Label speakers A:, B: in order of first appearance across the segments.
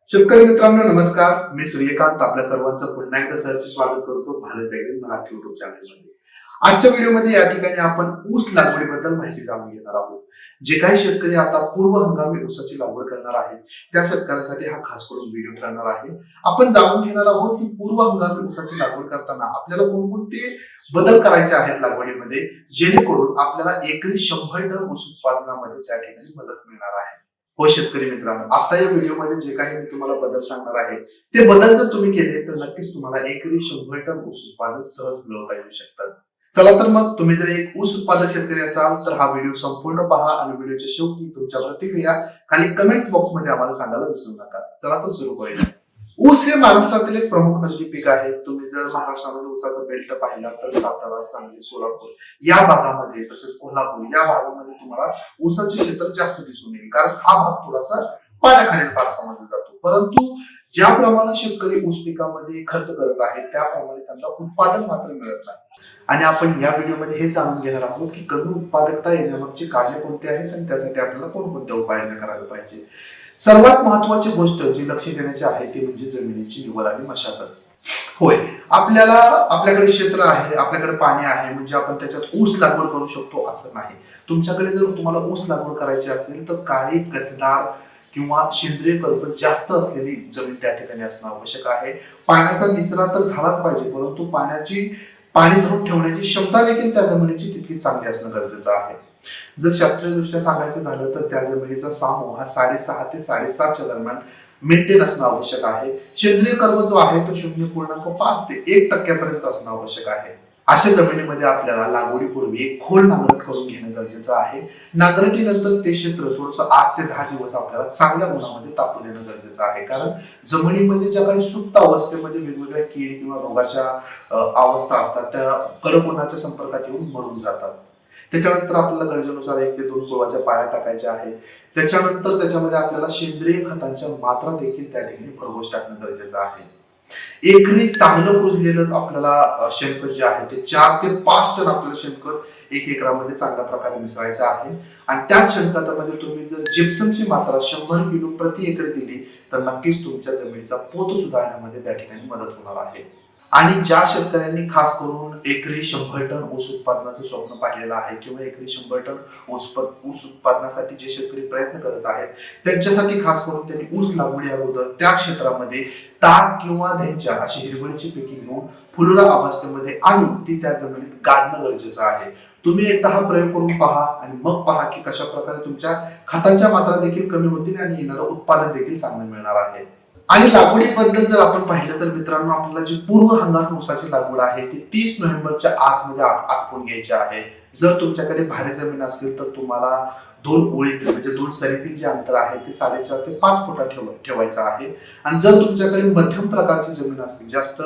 A: शेतकरी मित्रांनो नमस्कार. मी सूर्यकांत आपल्या सर्वांचं पुन्हा एकदा सहर्ष स्वागत करतो भारत ॲग्री मराठी युट्यूब चॅनलमध्ये. आजच्या व्हिडिओमध्ये या ठिकाणी आपण ऊस लागवडीबद्दल माहिती जाणून घेणार आहोत. जे काही शेतकरी आता पूर्व हंगामी ऊसाची लागवड करणार आहेत त्या शेतकऱ्यांसाठी हा खास करून व्हिडिओ ठरणार आहे. आपण जाणून घेणार आहोत की पूर्व हंगामी ऊसाची लागवड करताना आपल्याला कोणकोणते बदल करायचे आहेत लागवडीमध्ये, जेणेकरून आपल्याला एकरी 100 टन ऊस उत्पादनामध्ये त्या ठिकाणी मदत मिळणार आहे. हो शेतकरी मित्रांनो, आता या व्हिडिओमध्ये जे काही मी तुम्हाला बदल सांगणार आहे ते बदल जर तुम्ही केले तर नक्कीच तुम्हाला एकरी 100 टन ऊस उत्पादन सहज मिळवता येऊ शकतात. चला तर मग तुम्ही जर एक ऊस उत्पादक शेतकरी असाल तर हा व्हिडिओ संपूर्ण पहा आणि व्हिडिओच्या शेवटी तुमच्या प्रतिक्रिया खाली कमेंट्स बॉक्स मध्ये आम्हाला सांगायला विसरू नका. चला तर सुरू करूया. ऊस हे महाराष्ट्रातील एक प्रमुख नगदी पीक आहे. तुम्ही जर महाराष्ट्रामध्ये ऊसाचा बेल्ट पाहिला तर सातारा, सांगली, सोलापूर या भागामध्ये तसेच कोल्हापूर या भागामध्ये तुम्हाला ऊसाचे क्षेत्र जास्त दिसून येईल, कारण हा भाग थोडासा पाण्याखालील भाग समजला जातो. परंतु ज्याप्रमाणे शेतकरी ऊस पिकामध्ये खर्च करत आहेत त्याप्रमाणे त्यांना उत्पादन मात्र मिळत नाही. आणि आपण या व्हिडिओमध्ये हे जाणून घेणार आहोत की कमी उत्पादकता येण्यामागची कारणे कोणती आहेत आणि त्यासाठी आपल्याला कोणकोणत्या उपाययोजना करायला पाहिजे. सर्वात महत्वाची गोष्ट जी लक्ष देण्याची आहे ती म्हणजे जमिनीची निवड आणि मशागत. होय, आपल्याकडे क्षेत्र आहे, आपल्याकडे पाणी आहे म्हणजे आपण त्याच्यात ऊस लागवड करू शकतो असं नाही. तुमच्याकडे जर तुम्हाला ऊस लागवड करायची असेल तर काळी कसदार किंवा सेंद्रिय कर्ब जास्त असलेली जमीन त्या ठिकाणी असणं आवश्यक आहे. पाण्याचा निचरा तर झालाच पाहिजे, परंतु पाणी धरून ठेवण्याची क्षमता देखील त्या जमिनीची तितकी चांगली असणं गरजेचं आहे. जर शास्त्रीय दृष्ट्या सांगायचं झालं तर त्या जमिनीचा सामो हा 6.5 ते 7.5 दरम्यान मेंटेन असणं आवश्यक आहे. सेंद्रिय कर्ब जो आहे तो 0.5 ते 1% असणं आवश्यक आहे. अशा जमिनीमध्ये आपल्याला लागवडीपूर्वी एक खोल नांगरट करून घेणं गरजेचं आहे. नांगरटीनंतर ते क्षेत्र थोडंसं 8 ते 10 दिवस आपल्याला चांगल्या उन्हामध्ये तापू देणं गरजेचं आहे, कारण जमिनीमध्ये ज्या काही सुप्त अवस्थेमध्ये वेगवेगळ्या कीड किंवा रोगाच्या अवस्था असतात त्या कडक उन्हाच्या संपर्कात येऊन मरून जातात. त्याच्यानंतर आपल्याला गरजेनुसार 1 ते 2 कुळवाच्या पाया टाकायच्या आहे. त्याच्यानंतर त्याच्यामध्ये आपल्याला सेंद्रिय खतांच्या मात्रा देखील त्या ठिकाणी भरघोस टाकणं गरजेचं आहे. एकरी चांगलं कुजलेलं आपल्याला शेणखत जे आहे ते 4 ते 5 टन आपल्याला शेणखत 1 एकरामध्ये चांगल्या प्रकारे मिसळायचं आहे. आणि त्याच शेणखतामध्ये तुम्ही जर जिप्समची मात्रा 100 किलो प्रति एकर दिली तर नक्कीच तुमच्या जमिनीचा पोत सुधारण्यामध्ये त्या ठिकाणी मदत होणार आहे. आणि ज्या शेतकऱ्यांनी खास करून एकरी 100 टन ऊस उत्पादनाचं स्वप्न पाहिलेलं आहे किंवा एकरी 100 टन ऊस उत्पादनासाठी जे शेतकरी प्रयत्न करत आहेत त्यांच्यासाठी खास करून त्यांनी ऊस लागवडी अगोदर त्या क्षेत्रामध्ये ताक किंवा धेंच्या अशी हिरवळीची पिके घेऊन फुलोरा अवस्थेमध्ये आणून ती त्या जमिनीत गाडणं गरजेचं आहे. तुम्ही एकदा हा प्रयोग करून पहा आणि मग पहा की कशा प्रकारे तुमच्या खतांच्या मात्रा देखील कमी होतील आणि येणारं उत्पादन देखील चांगलं मिळणार आहे. आणि लागवडीबद्दल जर आपण पाहिलं तर मित्रांनो, आपल्याला जी पूर्व हंगामी ऊसाची लागवड आहे ती 30 नोव्हेंबरच्या आतमध्ये आटपून घ्यायची आहे. जर तुमच्याकडे भारी जमीन असेल तर तुम्हाला 2 ओळीतील म्हणजे 2 सरीतील जे अंतर आहे ते 4.5 ते 5 फुटा ठेवायचं आहे. आणि जर तुमच्याकडे मध्यम प्रकारची जमीन असेल, जास्त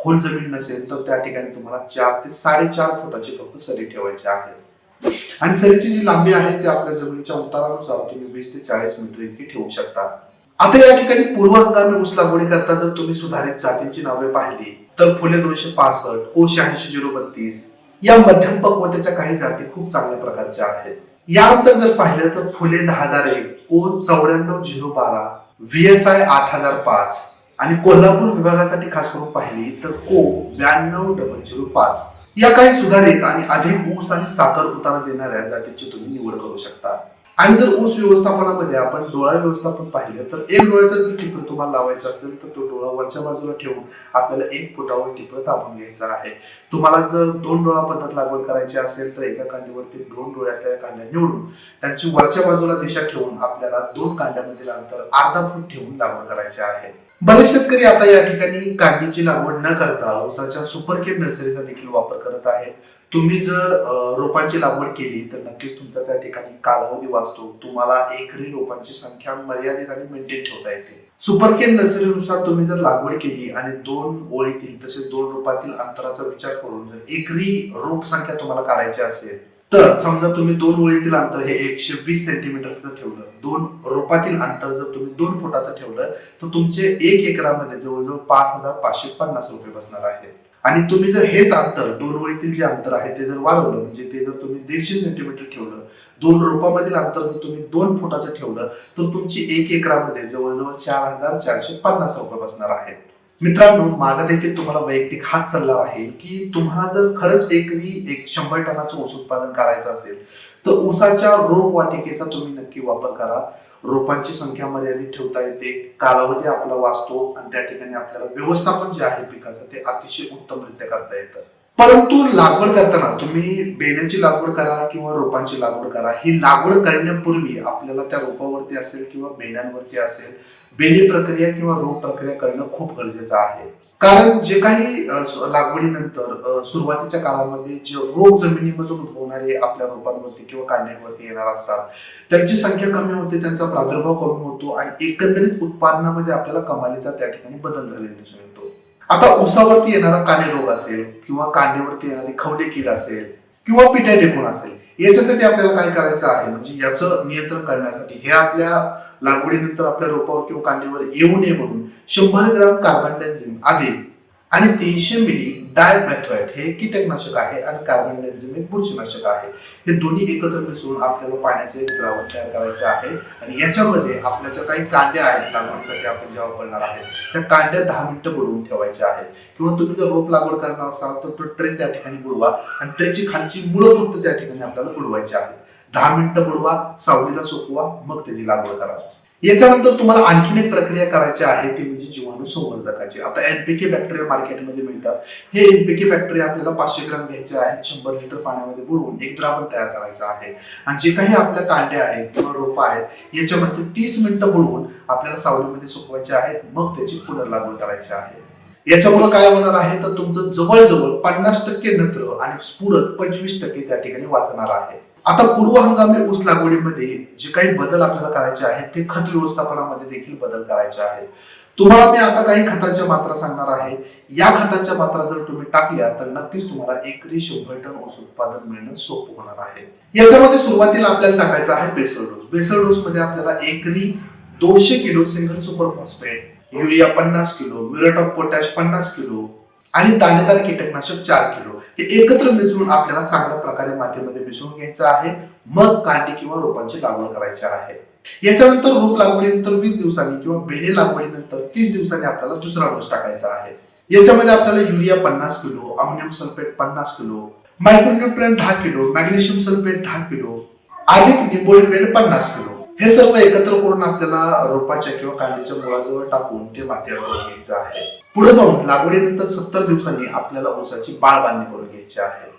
A: खोल जमीन नसेल तर त्या ठिकाणी तुम्हाला 4 ते 4.5 फुटाची फक्त सरी ठेवायची आहे. आणि सरीची जी लांबी आहे ती आपल्या जमिनीच्या उतारानुसार तुम्ही 20 ते 40 मीटर इतकी ठेवू शकता. आता या ठिकाणी पूर्व हंगामी ऊस लागवडी करता जर तुम्ही सुधारित जातींची नावे पाहिली तर फुले 265, कोश 80-032 या मध्यम पक्वतेच्या काही जाती खूप चांगल्या प्रकारच्या आहेत. यानंतर जर पाहिलं तर फुले 10,001, कोश 94-012, VSI 8005 आणि कोल्हापूर विभागासाठी खास करून पाहिली तर को 92-005 या काही सुधारित आणि अधिक ऊस आणि साखर उतारा देणाऱ्या जातीची तुम्ही निवड करू शकता. आणि जर ऊस व्यवस्थापनामध्ये आपण डोळा व्यवस्थापन पाहिलं तर एक डोळ्याचा जर टिपर तुम्हाला लावायचा असेल तर तो डोळा वरच्या बाजूला ठेवून आपल्याला 1 फुटावर टिपर दाबून घ्यायचा आहे. तुम्हाला जर 2 डोळा पद्धत लागवड करायची असेल तर एका कांडीवरती 2 डोळे असलेल्या कांड्या निवडून त्यांची वरच्या बाजूला दिशा ठेवून आपल्याला 2 कांड्यामधील अंतर अर्धा फूट ठेवून लागवड करायची आहे. बरेच शेतकरी आता या ठिकाणी कांडीची लागवड न करता ऊसाच्या सुपरकेट नर्सरीचा देखील वापर करत आहेत. तुम्ही जर रोपांची लागवड केली तर नक्कीच तुमचा त्या ठिकाणी कालावधी वाचतो. तुम्हाला एकरी रोपांची संख्या मर्यादित आणि मेंटेन ठेवता येते. सुपरकेन नर्सरीनुसार तुम्ही जर लागवड केली आणि 2 ओळीतील तसेच 2 रोपातील अंतराचा विचार करून जर एकरी रोप संख्या तुम्हाला काढायची असेल तर समजा तुम्ही 2 ओळीतील अंतर हे 120 सेंटीमीटरचं ठेवलं, 2 रोपातील अंतर जर तुम्ही 2 फुटाचं ठेवलं तर तुमचे 1 एकरामध्ये जवळजवळ 5,550 रुपये बसणार आहेत. आणि तुम्ही जर हेच अंतर 2 ओळीतील जे अंतर आहे ते जर वाढवलं म्हणजे ते जर तुम्ही 150 सेंटीमीटर ठेवलं, दोन रोपामधील अंतर जर तुम्ही 2 फुटाचं ठेवलं तर तुमची 1 एकरामध्ये जवळजवळ 4,450 रोपं बसणार आहेत. मित्रांनो, माझा देखील तुम्हाला वैयक्तिक हाच सल्ला राहील की तुम्हाला जर खरंच एकरी 100 टनाचं ऊस उत्पादन करायचं असेल तर ऊसाच्या रोप वाटिकेचा तुम्ही नक्की वापर करा. रोपांची संख्या मर्यादित ठेवता येते, कालावधी आपला वाचतो आणि त्या ठिकाणी आपल्याला व्यवस्थापन जे आहे पिकाचं ते अतिशय उत्तमरित्या करता येतं. परंतु लागवड करताना तुम्ही बेण्याची लागवड करा किंवा रोपांची लागवड करा, ही लागवड करण्यापूर्वी आपल्याला त्या रोपावरती असेल किंवा बेण्यांवरती असेल बेणी प्रक्रिया किंवा रोप प्रक्रिया करणं खूप गरजेचं आहे. कारण जे काही लागवडीनंतर सुरुवातीच्या काळामध्ये जे रोग जमिनीमधून उद्भवणारे आपल्या रोपांवरती किंवा कांड्यांवरती येणार असतात त्यांची संख्या कमी होते, त्यांचा प्रादुर्भाव कमी होतो आणि एकंदरीत उत्पादनामध्ये आपल्याला कमालीचा त्या ठिकाणी बदल झालेला दिसून येतो. आता ऊसावरती येणारा काने रोग असेल किंवा कांड्यावरती येणारी खवले कीड असेल किंवा पिठ्या टेकून असेल याच्यासाठी आपल्याला काय करायचं आहे म्हणजे याचं नियंत्रण करण्यासाठी हे आपल्या लागवडीनंतर आपल्या रोपावर किंवा कांडीवर येऊ नये म्हणून 100 ग्राम कार्बनडायझिम आधी आणि 300 मिली डायमेथ्रोएट हे कीटकनाशक आहे आणि कार्बनडायझिम एक बुरशीनाशक आहे. हे दोन्ही एकत्र मिसळून आपल्याला पाण्याचे एक द्रावण तयार करायचे आहे आणि याच्यामध्ये आपल्या ज्या काही कांड्या आहेत लागवडीसाठी आपण ज्या वापरणार आहेत त्या कांड्या 10 मिनिटं बुडवून ठेवायच्या आहेत. किंवा तुम्ही जर रोप लागवड करणार असाल तर तो ट्रे त्या ठिकाणी बुडवा आणि ट्रेची खालची मुळं फक्त त्या ठिकाणी आपल्याला बुडवायची आहेत. 10 मिनिटं बुडवा, सावलीला सुकवा, मग त्याची लागवड करा. याच्यानंतर तुम्हाला आणखीन एक प्रक्रिया करायची आहे ती म्हणजे जीवाणू संवर्धकाची. आता एनपीके बॅक्टेरिया मार्केटमध्ये मिळतात. हे एनपीके बॅक्टेरिया आपल्याला 500 ग्राम घ्यायचे आहेत, 100 लिटर पाण्यामध्ये बुडवून एक द्रावण तयार करायचं आहे आणि जे काही आपल्या कांड्या आहेत किंवा रोपं आहेत याच्यामध्ये 30 मिनिटं बुडवून आपल्याला सावलीमध्ये सुकवायचे आहेत, मग त्याची पुनर्लागवड करायची आहे. याच्यामुळे काय होणार आहे तर तुमचं जवळजवळ 50% नत्र आणि स्फुरद 25% त्या ठिकाणी वाचणार आहे. आता पूर्व हंगामी ऊस लागवडीमध्ये जे काही बदल आपल्याला करायचे आहेत ते खत व्यवस्थापनामध्ये देखील बदल करायचे आहेत. तुम्हाला मी आता काही खतांच्या मात्रा सांगणार आहे. या खतांच्या मात्रा जर तुम्ही टाकल्या तर नक्कीच तुम्हाला एकरी 100 टन ऊस उत्पादन मिळणं सोपं होणार आहे. याच्यामध्ये सुरुवातीला आपल्याला टाकायचं आहे बेसल डोस. बेसल डोस मध्ये आपल्याला एकरी 200 kilo single super phosphate, urea 50 kilo, muriate of potash 50 kilo आणि दाणेदार कीटकनाशक 4 किलो हे एकत्र मिसळून आपल्याला चांगल्या प्रकारे मातीमध्ये मिसळून घ्यायचं आहे. मग कांडी किंवा रोपांची लागवड करायची आहे. याच्यानंतर रोप लागवडीनंतर 20 दिवसांनी किंवा बेणे लागवडीनंतर 30 दिवसांनी आपल्याला दुसरा डोस टाकायचा आहे. याच्यामध्ये आपल्याला urea 50 kilo, ammonium sulphate 50 kilo, micronutrient 10 kilo, magnesium sulphate 10 kilo अधिक निंबोळी बेड 50 किलो हे सर्व एकत्र करून आपल्याला रोपाच्या किंवा कांडीच्या मुळाजवळ टाकून ते मातीवर करून घ्यायचं आहे. पुढे जाऊन लागवडीनंतर 70 दिवसांनी आपल्याला ऊसाची बाळबांधणी करून घ्यायची आहे.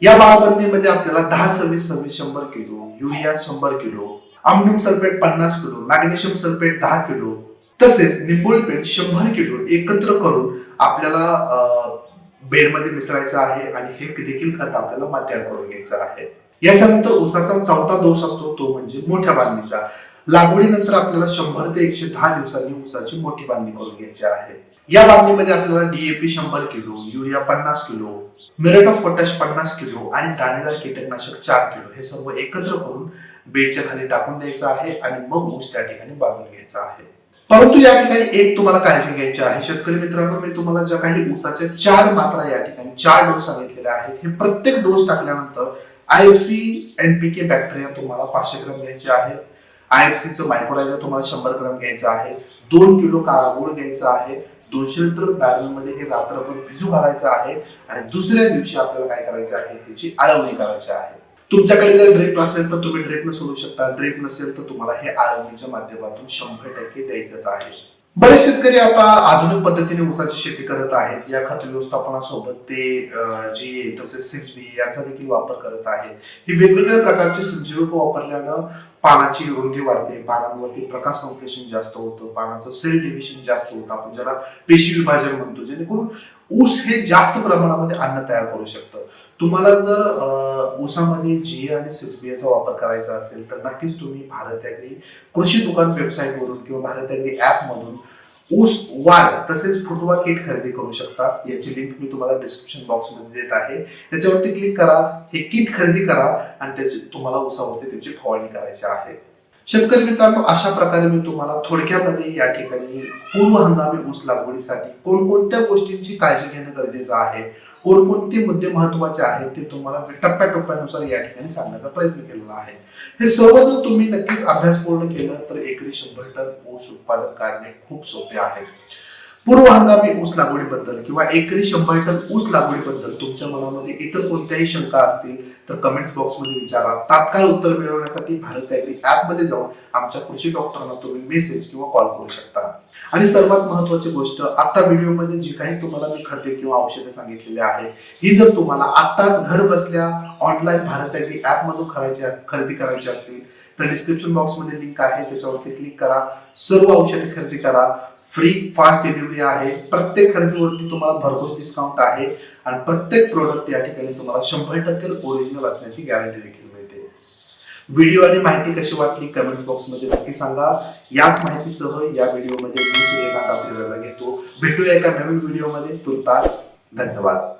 A: या बाळबांधणीमध्ये आपल्याला 10-26-26-100 kilo, urea 100 kilo, ammonium sulphate 50 kilo, magnesium sulphate 10 kilo तसेच निंबोळी पेंट 100 किलो एकत्र करून आपल्याला बेडमध्ये मिसळायचं आहे आणि हे देखील खत आपल्याला मातीवर करून घ्यायचं आहे. याच्यानंतर ऊसाचा चौथा दोष असतो तो म्हणजे मोठ्या बांधणीचा. लागवडीनंतर आपल्याला 100 ते 110 दिवसांनी ऊसाची मोठी बांधणी करून घ्यायची आहे. या बांधणीमध्ये आपल्याला DAP 100 kilo, urea 50 kilo, muriate of potash 50 kilo आणि दाणेदार कीटकनाशक 4 किलो हे सर्व एकत्र करून बेडच्या खाली टाकून द्यायचं आहे आणि मग ऊस त्या ठिकाणी बांधून घ्यायचा आहे. परंतु या ठिकाणी एक तुम्हाला काळजी घ्यायची आहे शेतकरी मित्रांनो, मी तुम्हाला ज्या काही ऊसाच्या 4 मात्रा या ठिकाणी 4 डोस सांगितलेले आहेत हे प्रत्येक डोस टाकल्यानंतर आयएफसी एनपीके बॅक्टेरिया तुम्हाला 500 ग्राम घ्यायचे आहे. आयएफसीचं मायक्रोरायझा तुम्हाला 100 ग्राम घ्यायचं आहे. 2 किलो काळा गुळ घ्यायचा आहे. 200 लिटर बॅरलमध्ये हे रात्रभर भिजू घालायचं आहे आणि दुसऱ्या दिवशी आपल्याला काय करायचं आहे त्याची आळवणी करायची आहे. तुमच्याकडे जर ड्रिप असेल तर तुम्ही ड्रिपनं सोडू शकता, ड्रिप नसेल तर तुम्हाला हे आळवणीच्या माध्यमातून 100% द्यायचंच आहे. बरेच शेतकरी आता आधुनिक पद्धतीने ऊसाची शेती करत आहेत. या खत व्यवस्थापनासोबत ते जी तसेच 6B यांचा देखील वापर करत आहेत. ही वेगवेगळ्या प्रकारची संजीवक वापरल्यानं पानाची रुंदी वाढते, पानांवरती प्रकाश संश्लेषण जास्त होतं, पानाचं सेल डिव्हिजन जास्त होतं, आपण ज्याला पेशी विभाजन म्हणतो, जेणेकरून ऊस हे जास्त प्रमाणामध्ये अन्न तयार करू शकतं. तुम्हाला जर ऊसामध्ये GA आणि 6B चा वापर करायचा असेल तर नक्कीच तुम्ही भारत ॲग्री कृषी दुकान वेबसाईट वरून किंवा भारत ॲग्री ऍप मधून ऊस वाढ तसेच फुटवा किट खरेदी करू शकता. याची लिंक मी तुम्हाला डिस्क्रिप्शन बॉक्स मध्ये देत आहे. त्याच्यावरती क्लिक करा, हे किट खरेदी करा आणि त्याची तुम्हाला ऊसावरती त्याची फवारणी करायची आहे. शेतकरी मित्रांनो, अशा प्रकारे मी तुम्हाला थोडक्यामध्ये या ठिकाणी पूर्व हंगामी ऊस लागवडीसाठी कोणकोणत्या गोष्टींची काळजी घेणं गरजेचं आहे, कोणकोणते मुद्दे महत्वाचे आहेत ते तुम्हाला टप्प्याटप्प्यानुसार या ठिकाणी सांगण्याचा प्रयत्न केलेला आहे. हे सर्व जर तुम्ही नक्कीच अभ्यास पूर्ण केला तर एकरी 100 टन ऊस उत्पादन काढणे खूप सोपे आहे. पूर्व हंगामी ऊस लागवडीबद्दल किंवा एकरी 100 टन ऊस लागवडीबद्दल तुमच्या मनामध्ये इतर कोणत्याही शंका असतील तर कमेंट्स बॉक्समध्ये विचारा. तात्काळ उत्तर मिळवण्यासाठी भारत ऍग्री ऍप मध्ये जाऊन आमच्या कृषी डॉक्टरांना तुम्ही मेसेज किंवा कॉल करू शकता. आणि सर्वात महत्त्वाची गोष्ट, आता व्हिडिओमध्ये जी काही तुम्हाला मी खते किंवा औषधे सांगितलेली आहेत ही जर तुम्हाला आताच घर बसल्या ऑनलाईन भारत ऍग्री ऍप मधून खरेदी करायची असतील तर डिस्क्रिप्शन बॉक्स मध्ये लिंक आहे, त्याच्यावरती क्लिक करा. सर्व औषधे खरेदी करा. फ्री फास्ट डिलिव्हरी आहे. प्रत्येक खरेदीवरती तुम्हाला भरघोस डिस्काउंट आहे आणि प्रत्येक प्रोडक्ट या ठिकाणी तुम्हाला 100% ओरिजिनल असण्याची गॅरंटी देखील मिळते. व्हिडिओ आणि माहिती कशी वाटली कमेंट्स बॉक्स मध्ये नक्की सांगा. याच माहितीसह या व्हिडिओमध्ये मी सूर्यकांत आपली रजा घेतो. भेटूया एका नवीन व्हिडिओमध्ये. तुर्तास धन्यवाद.